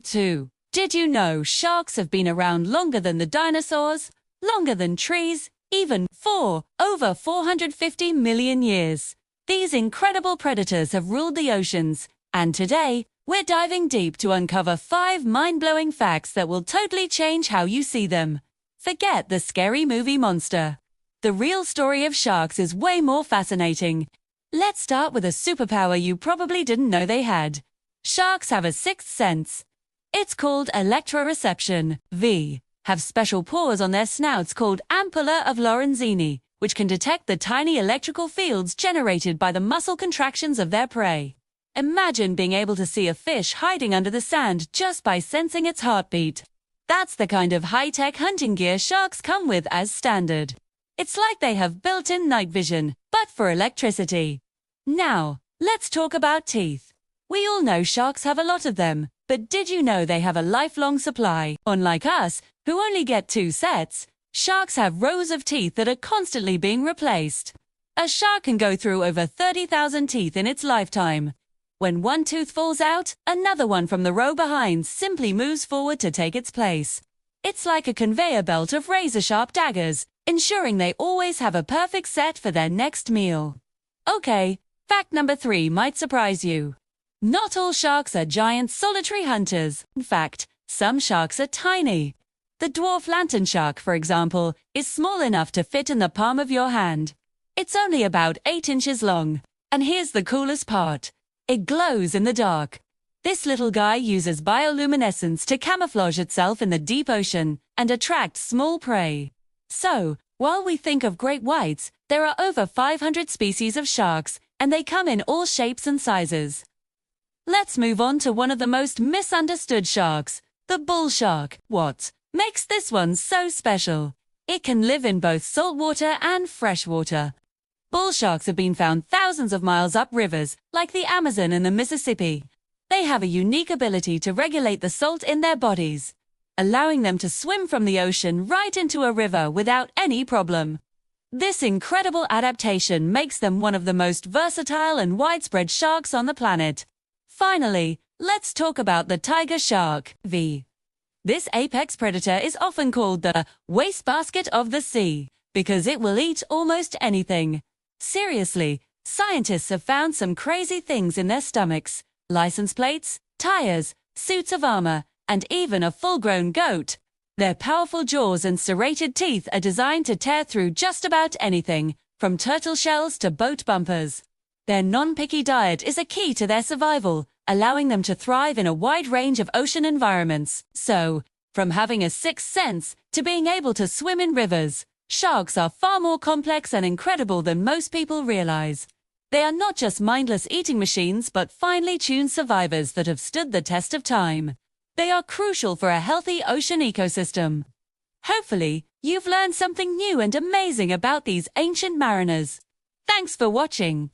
2. Did you know sharks have been around longer than the dinosaurs, longer than trees, even for over 450 million years? These incredible predators have ruled the oceans, and today, we're diving deep to uncover 5 mind-blowing facts that will totally change how you see them. Forget the scary movie monster. The real story of sharks is way more fascinating. Let's start with a superpower you probably didn't know they had. Sharks have a sixth sense. It's called electroreception. Have special pores on their snouts called ampulla of Lorenzini, which can detect the tiny electrical fields generated by the muscle contractions of their prey. Imagine being able to see a fish hiding under the sand just by sensing its heartbeat. That's the kind of high-tech hunting gear sharks come with as standard. It's like they have built-in night vision, but for electricity. Now, let's talk about teeth. We all know sharks have a lot of them, but did you know they have a lifelong supply? Unlike us, who only get 2 sets, sharks have rows of teeth that are constantly being replaced. A shark can go through over 30,000 teeth in its lifetime. When one tooth falls out, another one from the row behind simply moves forward to take its place. It's like a conveyor belt of razor-sharp daggers, ensuring they always have a perfect set for their next meal. Okay, fact number 3 might surprise you. Not all sharks are giant solitary hunters. In fact, some sharks are tiny. The dwarf lantern shark, for example, is small enough to fit in the palm of your hand. It's only about 8 inches long. And here's the coolest part. It glows in the dark. This little guy uses bioluminescence to camouflage itself in the deep ocean and attract small prey. So, while we think of great whites, there are over 500 species of sharks, and they come in all shapes and sizes. Let's move on to one of the most misunderstood sharks, the bull shark. What makes this one so special? It can live in both saltwater and freshwater. Bull sharks have been found thousands of miles up rivers, like the Amazon and the Mississippi. They have a unique ability to regulate the salt in their bodies, allowing them to swim from the ocean right into a river without any problem. This incredible adaptation makes them one of the most versatile and widespread sharks on the planet. Finally, let's talk about the tiger shark. This apex predator is often called the wastebasket of the sea because it will eat almost anything. Seriously, scientists have found some crazy things in their stomachs: license plates, tires, suits of armor, and even a full-grown goat. Their powerful jaws and serrated teeth are designed to tear through just about anything, from turtle shells to boat bumpers. Their non-picky diet is a key to their survival, allowing them to thrive in a wide range of ocean environments. So, from having a sixth sense to being able to swim in rivers, sharks are far more complex and incredible than most people realize. They are not just mindless eating machines but finely tuned survivors that have stood the test of time. They are crucial for a healthy ocean ecosystem. Hopefully, you've learned something new and amazing about these ancient mariners. Thanks for watching.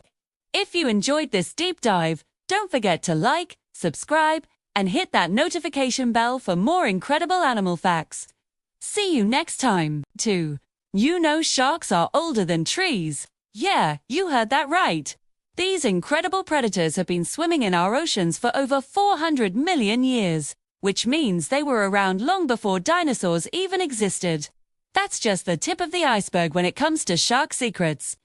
If you enjoyed this deep dive, don't forget to like, subscribe, and hit that notification bell for more incredible animal facts. See you next time. 2. You know sharks are older than trees. Yeah, you heard that right. These incredible predators have been swimming in our oceans for over 400 million years, which means they were around long before dinosaurs even existed. That's just the tip of the iceberg when it comes to shark secrets.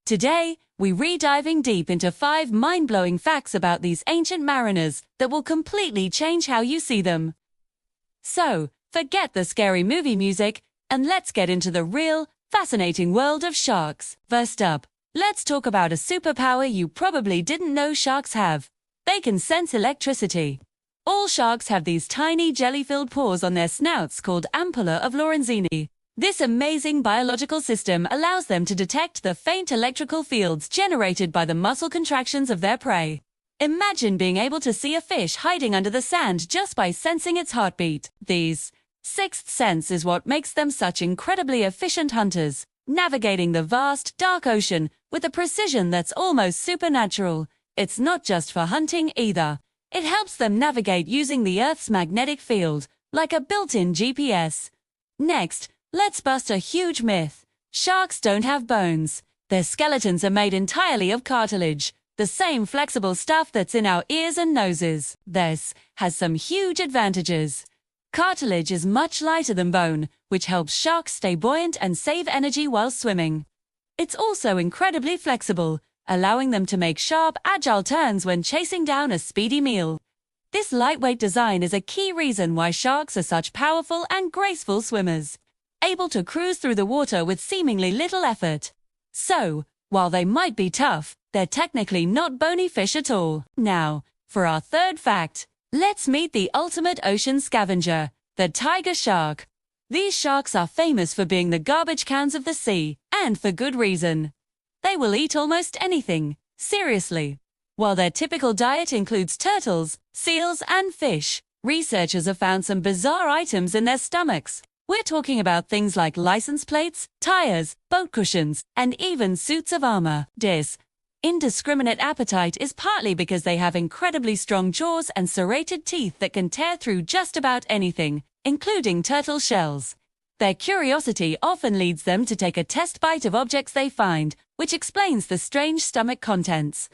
Today, we're diving deep into 5 mind-blowing facts about these ancient mariners that will completely change how you see them. So, forget the scary movie music, and let's get into the real, fascinating world of sharks. First up, let's talk about a superpower you probably didn't know sharks have. They can sense electricity. All sharks have these tiny jelly-filled pores on their snouts called ampulla of Lorenzini. This amazing biological system allows them to detect the faint electrical fields generated by the muscle contractions of their prey. Imagine being able to see a fish hiding under the sand just by sensing its heartbeat. These sixth sense is what makes them such incredibly efficient hunters, navigating the vast, dark ocean with a precision that's almost supernatural. It's not just for hunting either. It helps them navigate using the Earth's magnetic field, like a built-in GPS. Next, let's bust a huge myth. Sharks don't have bones. Their skeletons are made entirely of cartilage, the same flexible stuff that's in our ears and noses. This has some huge advantages. Cartilage is much lighter than bone, which helps sharks stay buoyant and save energy while swimming. It's also incredibly flexible, allowing them to make sharp, agile turns when chasing down a speedy meal. This lightweight design is a key reason why sharks are such powerful and graceful swimmers, able to cruise through the water with seemingly little effort. So, while they might be tough, they're technically not bony fish at all. Now, for our third fact, let's meet the ultimate ocean scavenger, the tiger shark. These sharks are famous for being the garbage cans of the sea, and for good reason. They will eat almost anything, seriously. While their typical diet includes turtles, seals, and fish, researchers have found some bizarre items in their stomachs. We're talking about things like license plates, tires, boat cushions, and even suits of armor. This indiscriminate appetite is partly because they have incredibly strong jaws and serrated teeth that can tear through just about anything, including turtle shells. Their curiosity often leads them to take a test bite of objects they find, which explains the strange stomach contents.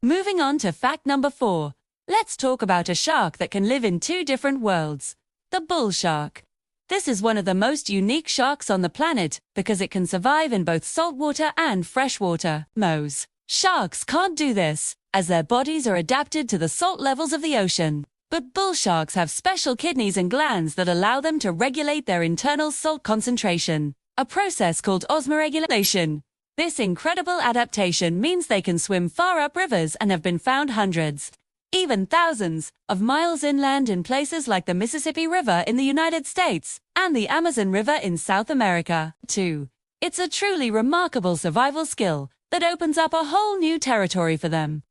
Moving on to fact number 4, let's talk about a shark that can live in 2 different worlds. The bull shark. This is one of the most unique sharks on the planet because it can survive in both saltwater and freshwater. Most sharks can't do this, as their bodies are adapted to the salt levels of the ocean. But bull sharks have special kidneys and glands that allow them to regulate their internal salt concentration, a process called osmoregulation. This incredible adaptation means they can swim far up rivers and have been found hundreds, even thousands, of miles inland in places like the Mississippi River in the United States and the Amazon River in South America, too. It's a truly remarkable survival skill that opens up a whole new territory for them.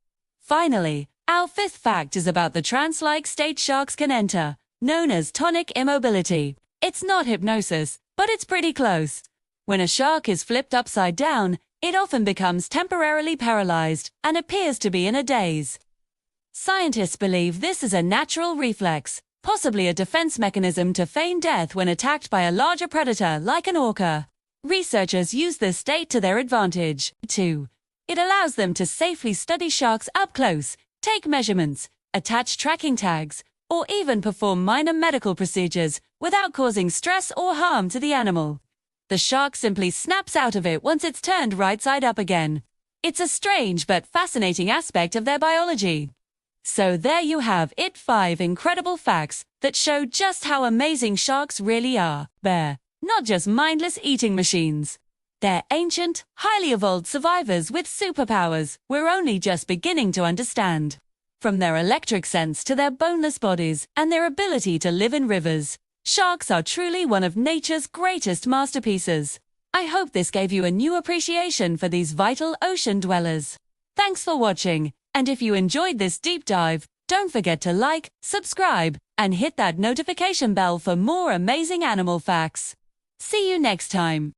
Finally, our 5th fact is about the trance-like state sharks can enter, known as tonic immobility. It's not hypnosis, but it's pretty close. When a shark is flipped upside down, it often becomes temporarily paralyzed and appears to be in a daze. Scientists believe this is a natural reflex, possibly a defense mechanism to feign death when attacked by a larger predator like an orca. Researchers use this state to their advantage, too. It allows them to safely study sharks up close, take measurements, attach tracking tags, or even perform minor medical procedures without causing stress or harm to the animal. The shark simply snaps out of it once it's turned right side up again. It's a strange but fascinating aspect of their biology. So there you have it, 5 incredible facts that show just how amazing sharks really are. They're not just mindless eating machines. They're ancient, highly evolved survivors with superpowers we're only just beginning to understand. From their electric sense to their boneless bodies and their ability to live in rivers, sharks are truly one of nature's greatest masterpieces. I hope this gave you a new appreciation for these vital ocean dwellers. Thanks for watching, and if you enjoyed this deep dive, don't forget to like, subscribe, and hit that notification bell for more amazing animal facts. See you next time.